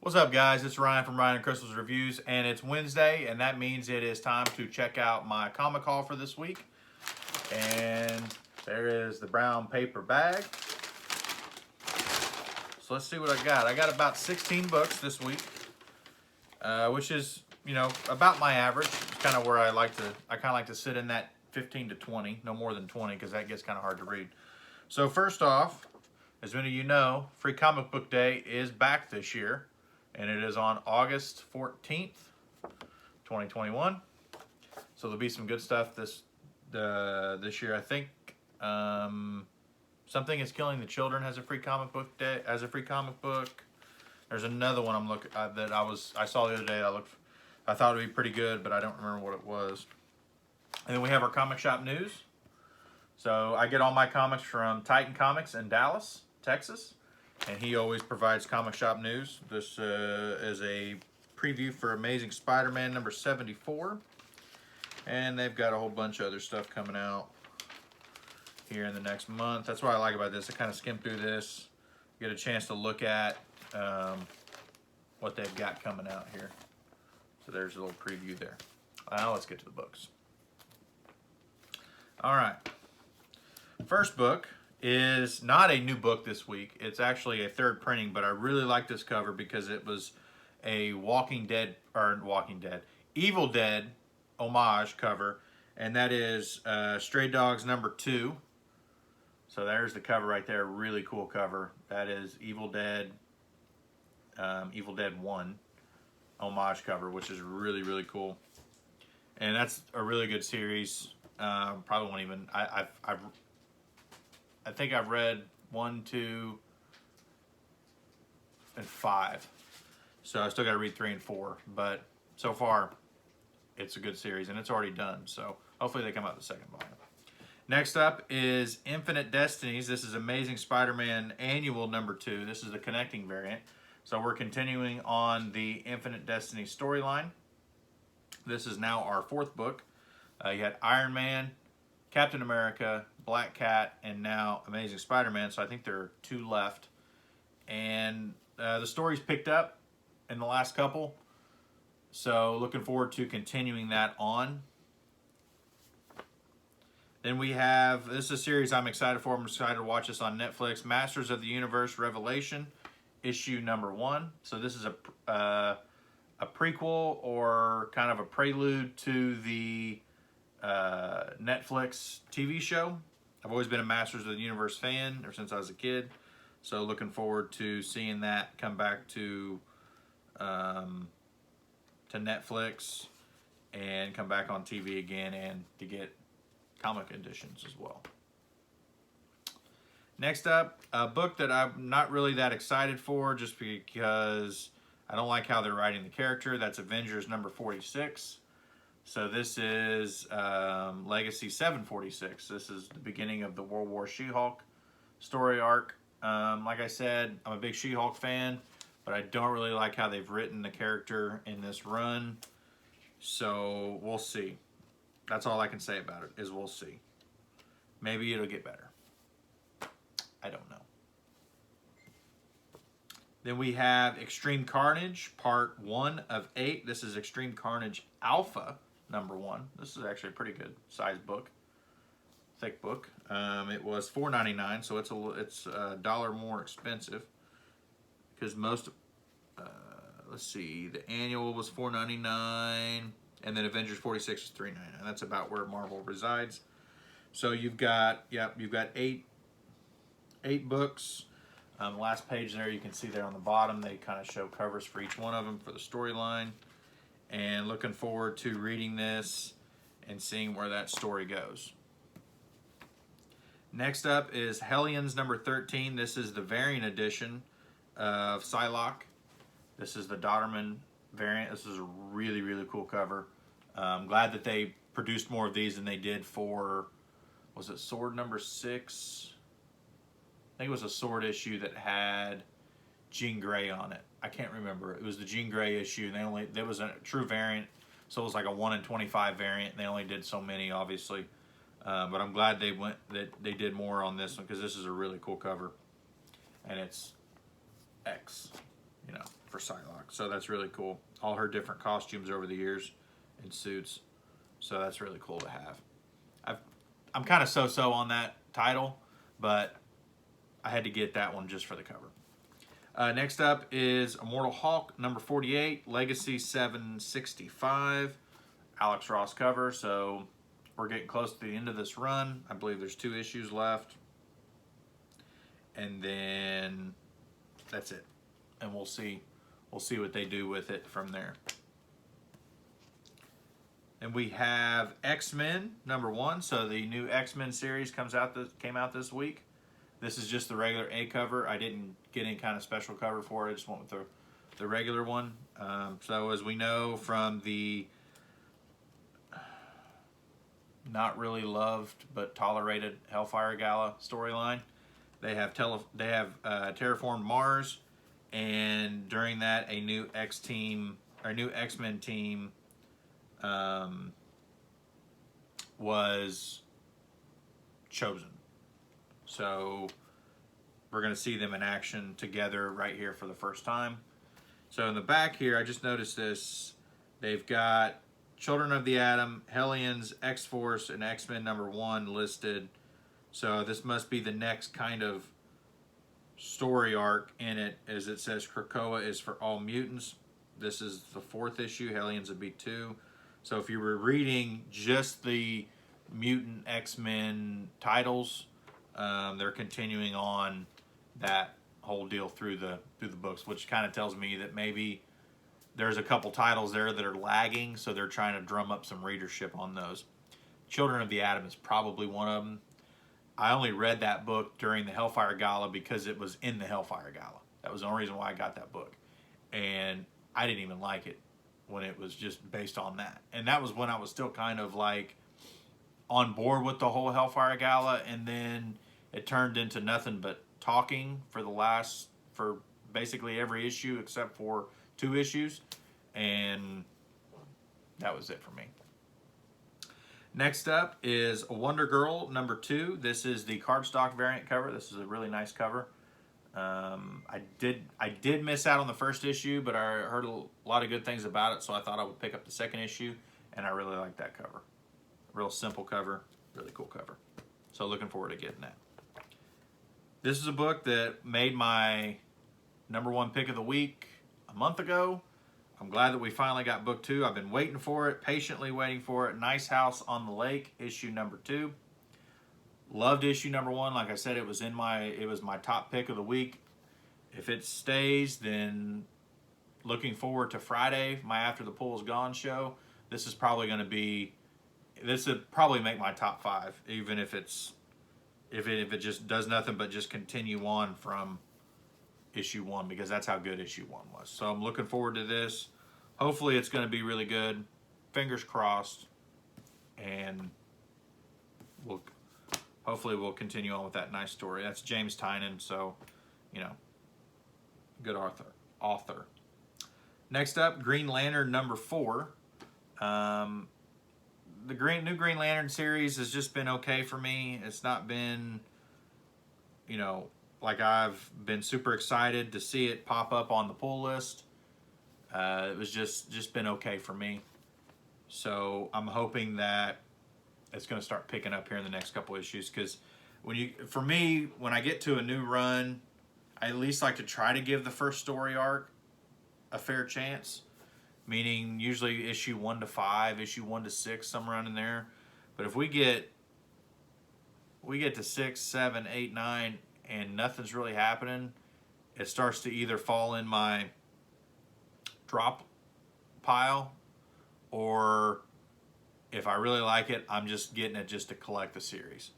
What's up, guys? It's Ryan from Ryan and Crystal's Reviews, and it's Wednesday, and that means it is time to check out my comic haul for this week. And there is the brown paper bag. So let's see what I got. I got about 16 books this week, which is, about my average. It's kind of where I kind of like to sit in that 15 to 20, no more than 20, because that gets kind of hard to read. So first off, as many of you know, Free Comic Book Day is back this year, and it is on August 14th, 2021. So there'll be some good stuff this year. I think Something is Killing the Children has a free comic book day. There's another one I'm looking that I saw the other day. I thought it would be pretty good, but I don't remember what it was. And then we have our comic shop news. So I get all my comics from Titan Comics in Dallas, Texas, and he always provides comic shop news. This is a preview for Amazing Spider-Man number 74, and they've got a whole bunch of other stuff coming out here in the next month. That's what I like about this. I kind of skim through this, get a chance to look at what they've got coming out here. So there's a little preview there. Now let's get to the books. All right. First book is not a new book this week. It's actually a third printing, but I really like this cover because it was a Evil Dead homage cover, and that is Stray Dogs number 2. So there's the cover right there. Really cool cover. That is Evil Dead 1 homage cover, which is really, really cool. And that's a really good series. Probably won't even. I think I've read 1, 2, and 5. So I still got to read 3 and 4. But so far, it's a good series, and it's already done. So hopefully they come out with the second volume. Next up is Infinite Destinies. This is Amazing Spider-Man Annual number 2. This is the connecting variant. So we're continuing on the Infinite Destiny storyline. This is now our 4th book. You had Iron Man, Captain America, Black Cat, and now Amazing Spider-Man. So I think there are 2 left. And the story's picked up in the last couple. So looking forward to continuing that on. Then we have, this is a series I'm excited for. I'm excited to watch this on Netflix. Masters of the Universe Revelation, issue number 1. So this is a prequel or kind of a prelude to the Netflix TV show. I've always been a Masters of the Universe fan ever since I was a kid. So looking forward to seeing that come back to Netflix and come back on TV again, and to get comic editions as well. Next up, a book that I'm not really that excited for just because I don't like how they're writing the character. That's Avengers number 46. So this is Legacy 746. This is the beginning of the World War She-Hulk story arc. Like I said, I'm a big She-Hulk fan, but I don't really like how they've written the character in this run. So we'll see. That's all I can say about it, is we'll see. Maybe it'll get better. I don't know. Then we have Extreme Carnage, part 1 of 8. This is Extreme Carnage Alpha, number 1. This is actually a pretty good size book. Thick book. It was $4.99, so it's a $1 more expensive. Because most, let's see, the annual was $4.99, and then Avengers 46 is $3.99. That's about where Marvel resides. So you've got 8 books. The last page there, you can see there on the bottom, they kind of show covers for each one of them for the storyline. And looking forward to reading this and seeing where that story goes. Next up is Hellions number 13. This is the variant edition of Psylocke. This is the Dodderman variant. This is a really, really cool cover. I'm glad that they produced more of these than they did for, was it Sword number 6? I think it was a Sword issue that had Jean Grey on it. I can't remember. It was the Jean Grey issue, and there was a true variant, so it was like a 1 in 25 variant, and they only did so many, obviously. But I'm glad they did more on this one, because this is a really cool cover, and it's X. you know, for Psylocke. So that's really cool. All her different costumes over the years and suits. So that's really cool to have. I'm kind of so-so on that title, but I had to get that one just for the cover. Next up is Immortal Hulk, number 48, Legacy 765, Alex Ross cover. So we're getting close to the end of this run. I believe there's 2 issues left. And then that's it. And we'll see what they do with it from there. And we have X-Men number 1. So the new X-Men series came out this week. This is just the regular A cover. I didn't get any kind of special cover for it. I just went with the regular one. So as we know from the not really loved but tolerated Hellfire Gala storyline, they have terraformed Mars, and during that a new X-Men team was chosen. So we're going to see them in action together right here for the first time. So in the back here, I just noticed this. They've got Children of the Atom, Hellions, X-Force, and X-Men number 1 listed. So this must be the next kind of story arc in it, as it says Krakoa is for all mutants. This is the 4th issue. Hellions would be 2. So if you were reading just the mutant X-Men titles, they're continuing on that whole deal through the books, which kind of tells me that maybe there's a couple titles there that are lagging, so they're trying to drum up some readership on those. Children of the Atom is probably one of them. I only read that book during the Hellfire Gala because it was in the Hellfire Gala. That was the only reason why I got that book. And I didn't even like it when it was just based on that. And that was when I was still kind of like on board with the whole Hellfire Gala, and then it turned into nothing but talking for basically every issue except for 2 issues, and that was it for me. Next up is Wonder Girl number 2. This is the cardstock variant cover. This is a really nice cover. I did miss out on the first issue, but I heard a lot of good things about it, so I thought I would pick up the second issue, and I really like that cover. Real simple cover, really cool cover. So looking forward to getting that. This is a book that made my number 1 pick of the week a month ago. I'm glad that we finally got book 2. I've been waiting for it, patiently waiting for it. Nice House on the Lake, issue number 2. Loved issue number 1. Like I said, it was my top pick of the week. If it stays, then looking forward to Friday, my After the Pool Is Gone show. This would probably make my top 5, even if it just does nothing but just continue on from issue 1, because that's how good issue 1 was. So I'm looking forward to this. Hopefully it's going to be really good. Fingers crossed. And hopefully we'll continue on with that nice story. That's James Tynion, so, you know, good author. Next up, Green Lantern number 4. The new Green Lantern series has just been okay for me. It's not been, you know, like I've been super excited to see it pop up on the pull list. It was just been okay for me. So I'm hoping that it's going to start picking up here in the next couple issues, because when I get to a new run, I at least like to try to give the first story arc a fair chance. Meaning usually issue 1 to 5, issue 1 to 6, somewhere around in there. But if we get to 6, 7, 8, 9, and nothing's really happening, it starts to either fall in my drop pile, or if I really like it, I'm just getting it just to collect the series,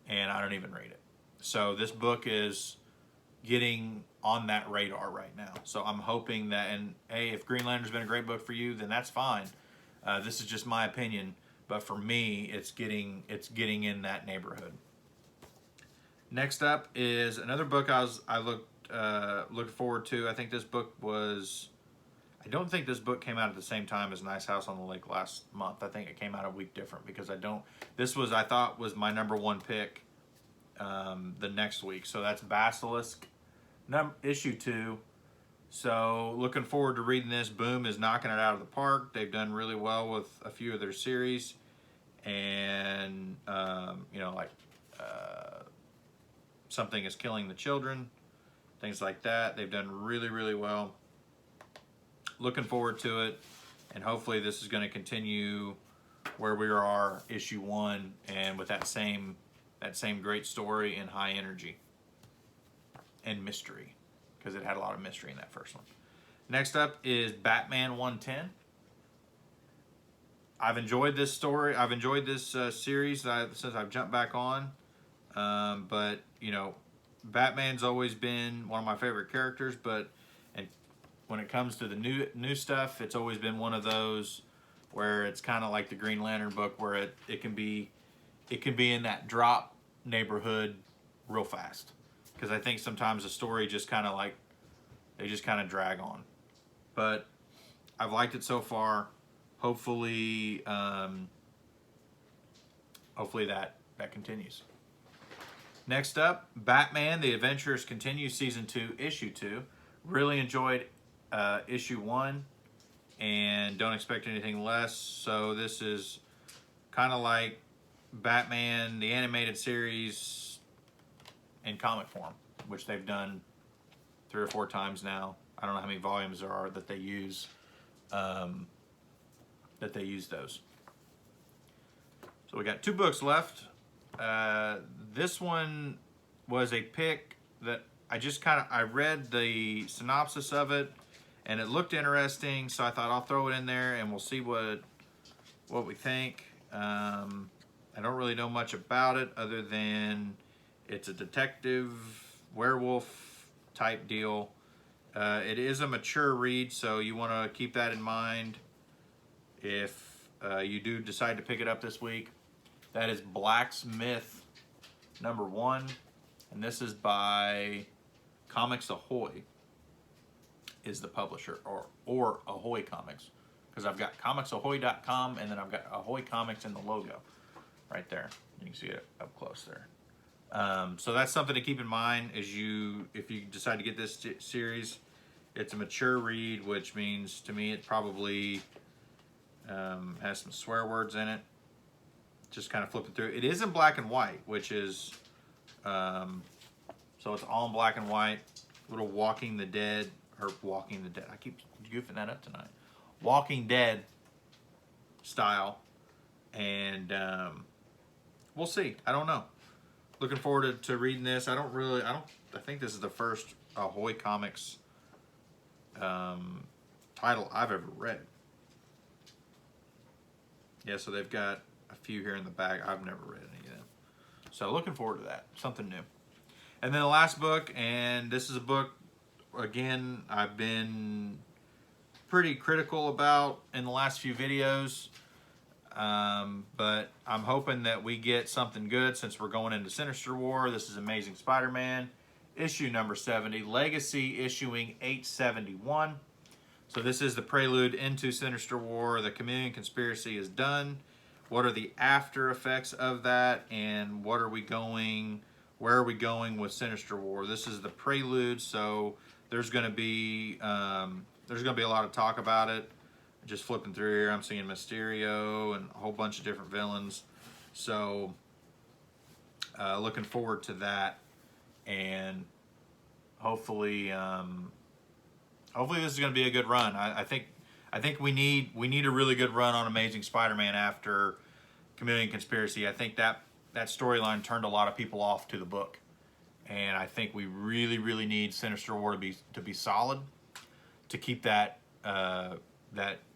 and I don't even read it. So this book is getting on that radar right now. So I'm hoping that, and hey, if Green Lantern's been a great book for you, then that's fine. This is just my opinion, but for me, it's getting in that neighborhood. Next up is another book I looked forward to. I think this book I don't think this book came out at the same time as Nice House on the Lake last month. I think it came out a week different, because I thought was my number 1 pick the next week. So that's Basilisk Num issue 2. So looking forward to reading this. Boom is knocking it out of the park. They've done really well with a few of their series, and you know, like Something is Killing the Children, things like that. They've done really, really well. Looking forward to it, and hopefully this is going to continue where we are, issue 1, and with that same great story and high energy and mystery, because it had a lot of mystery in that first one. Next up is Batman 110. I've enjoyed this story. I've enjoyed this series since I've jumped back on. But, you know, Batman's always been one of my favorite characters, but when it comes to the new stuff, it's always been one of those where it's kind of like the Green Lantern book, where it can be in that drop neighborhood real fast. Because I think sometimes the story just kind of like, they just kind of drag on. But I've liked it so far. Hopefully, hopefully that continues. Next up, Batman: The Adventures Continue, Season 2, Issue 2. Really enjoyed Issue 1, and don't expect anything less. So this is kind of like Batman, the animated series, in comic form, which they've done 3 or 4 times now. I don't know how many volumes there are that they use. Those. So we got 2 books left. This one was a pick that I read the synopsis of it, and it looked interesting, so I thought I'll throw it in there and we'll see what we think. I don't really know much about it other than it's a detective werewolf type deal. It is a mature read, so you want to keep that in mind if you do decide to pick it up this week. That is Blacksmith #1, and this is by Comics Ahoy is the publisher, or Ahoy Comics, because I've got comicsahoy.com and then I've got Ahoy Comics in the logo right there. You can see it up close there. So that's something to keep in mind if you decide to get this series. It's a mature read, which means to me it probably has some swear words in it. Just kind of flipping through. It is in black and white, which is so it's all in black and white. Little Walking the Dead. I keep goofing that up tonight. Walking Dead style, and we'll see. I don't know. Looking forward to reading this. I think this is the first Ahoy Comics title I've ever read. Yeah, so they've got a few here in the back. I've never read any of them. So looking forward to that. Something new. And then the last book, and this is a book, again, I've been pretty critical about in the last few videos. But I'm hoping that we get something good since we're going into Sinister War. This is Amazing Spider-Man, issue number 70, Legacy issuing 871. So this is the prelude into Sinister War. The Chameleon Conspiracy is done. What are the after effects of that, and where are we going with Sinister War? This is the prelude, so there's going to be a lot of talk about it. Just flipping through here, I'm seeing Mysterio and a whole bunch of different villains. So looking forward to that, and hopefully this is going to be a good run. I think we need a really good run on Amazing Spider-Man after Chameleon Conspiracy. I think that storyline turned a lot of people off to the book, and I think we really, really need Sinister War to be solid to keep that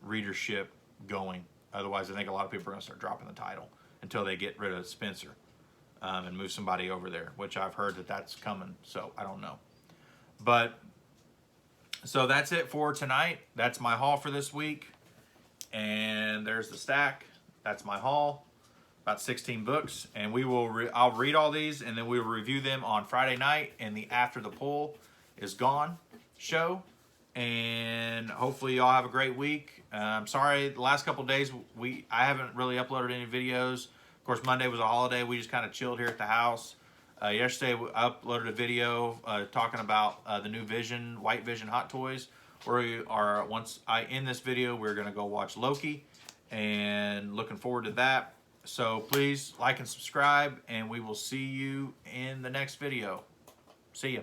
readership going. Otherwise, I think a lot of people are going to start dropping the title until they get rid of Spencer and move somebody over there, which I've heard that's coming. So I don't know, but. So that's it for tonight. That's my haul for this week. And there's the stack. That's my haul. About 16 books. And I'll read all these, and then we will review them on Friday night in the After the Poll is Gone show. And hopefully y'all have a great week. I'm sorry, the last couple of days I haven't really uploaded any videos. Of course, Monday was a holiday. We just kind of chilled here at the house. Yesterday I uploaded a video talking about the new Vision, White Vision Hot Toys. We are, once I end this video, we're going to go watch Loki, and looking forward to that. So please like and subscribe, and we will see you in the next video. See ya.